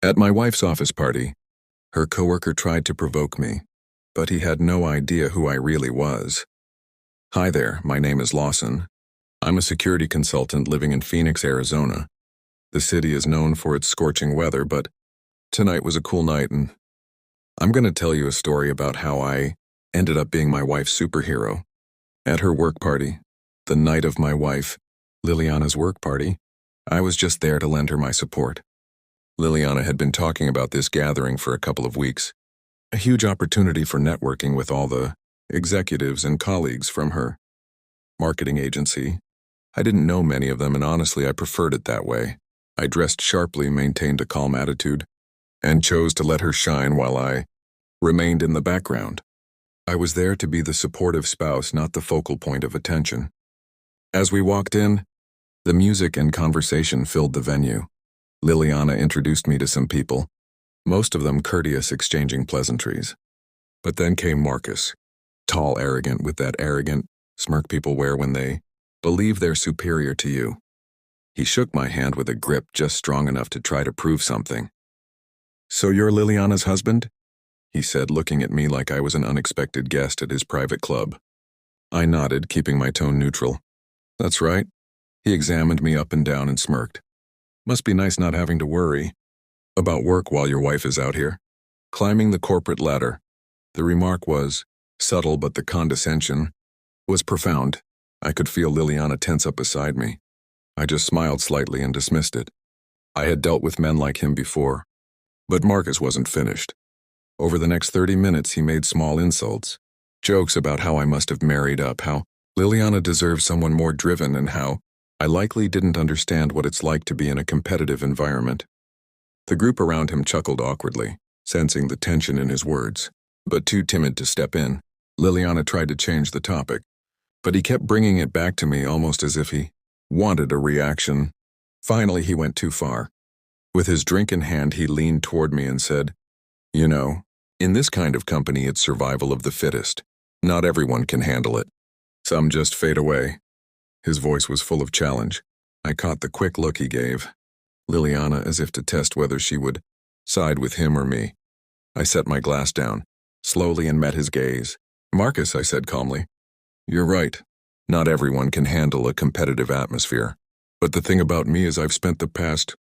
At my wife's office party, her coworker tried to provoke me, but he had no idea who I really was. Hi there, my name is Lawson. I'm a security consultant living in Phoenix, Arizona. The city is known for its scorching weather, but tonight was a cool night, and I'm going to tell you a story about how I ended up being my wife's superhero. At her work party, the night of my wife, Liliana's work party, I was just there to lend her my support. Liliana had been talking about this gathering for a couple of weeks, a huge opportunity for networking with all the executives and colleagues from her marketing agency. I didn't know many of them, and honestly, I preferred it that way. I dressed sharply, maintained a calm attitude, and chose to let her shine while I remained in the background. I was there to be the supportive spouse, not the focal point of attention. As we walked in, the music and conversation filled the venue. Liliana introduced me to some people, most of them courteous, exchanging pleasantries. But then came Marcus, tall, arrogant, with that arrogant smirk people wear when they believe they're superior to you. He shook my hand with a grip just strong enough to try to prove something. "So you're Liliana's husband?" he said, looking at me like I was an unexpected guest at his private club. I nodded, keeping my tone neutral. "That's right." He examined me up and down and smirked. "Must be nice not having to worry about work while your wife is out here climbing the corporate ladder." The remark was subtle, but the condescension was profound. I could feel Liliana tense up beside me. I just smiled slightly and dismissed it. I had dealt with men like him before. But Marcus wasn't finished. Over the next 30 minutes, he made small insults, jokes about how I must have married up, how Liliana deserved someone more driven, and how I likely didn't understand what it's like to be in a competitive environment. The group around him chuckled awkwardly, sensing the tension in his words, but too timid to step in. Liliana tried to change the topic, but he kept bringing it back to me almost as if he wanted a reaction. Finally, he went too far. With his drink in hand, he leaned toward me and said, "You know, in this kind of company, it's survival of the fittest. Not everyone can handle it. Some just fade away." His voice was full of challenge. I caught the quick look he gave Liliana as if to test whether she would side with him or me. I set my glass down, slowly, and met his gaze. "Marcus," I said calmly, "you're right. Not everyone can handle a competitive atmosphere. But the thing about me is I've spent the past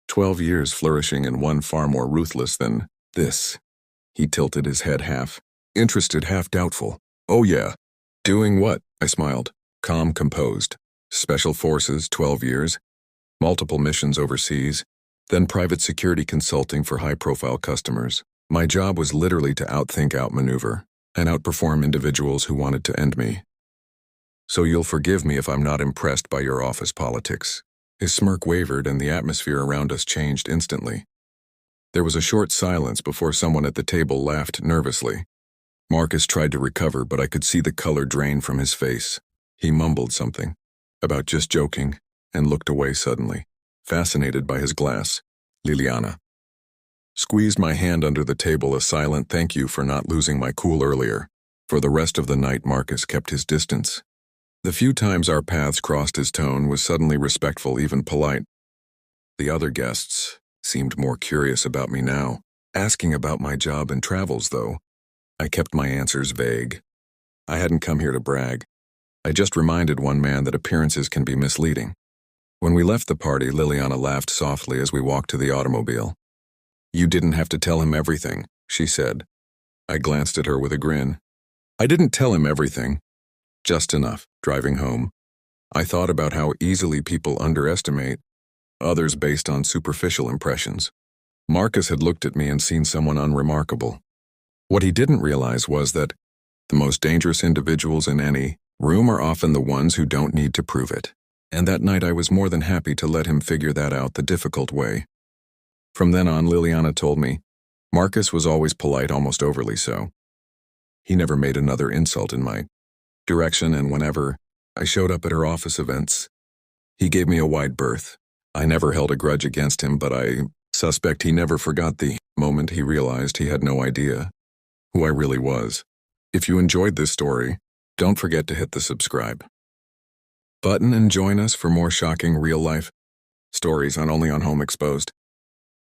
12 years flourishing in one far more ruthless than this." He tilted his head, half interested, half doubtful. "Oh yeah. Doing what?" I smiled, calm, composed. "Special Forces, 12 years, multiple missions overseas, then private security consulting for high-profile customers. My job was literally to outthink, outmaneuver, and outperform individuals who wanted to end me. So you'll forgive me if I'm not impressed by your office politics." His smirk wavered, and the atmosphere around us changed instantly. There was a short silence before someone at the table laughed nervously. Marcus tried to recover, but I could see the color drain from his face. He mumbled something about just joking and looked away suddenly, fascinated by his glass. Liliana squeezed my hand under the table, a silent thank you for not losing my cool earlier. For the rest of the night, Marcus kept his distance. The few times our paths crossed, his tone was suddenly respectful, even polite. The other guests seemed more curious about me now, asking about my job and travels, though I kept my answers vague. I hadn't come here to brag. I just reminded one man that appearances can be misleading. When we left the party, Liliana laughed softly as we walked to the automobile. "You didn't have to tell him everything," she said. I glanced at her with a grin. I didn't tell him everything. Just enough. Driving home, I thought about how easily people underestimate others based on superficial impressions. Marcus had looked at me and seen someone unremarkable. What he didn't realize was that the most dangerous individuals in any room are often the ones who don't need to prove it. And that night I was more than happy to let him figure that out the difficult way. From then on, Liliana told me, Marcus was always polite, almost overly so. He never made another insult in my direction, and whenever I showed up at her office events, he gave me a wide berth. I never held a grudge against him, but I suspect he never forgot the moment he realized he had no idea who I really was. If you enjoyed this story, don't forget to hit the subscribe button and join us for more shocking real-life stories on Only on Home Exposed.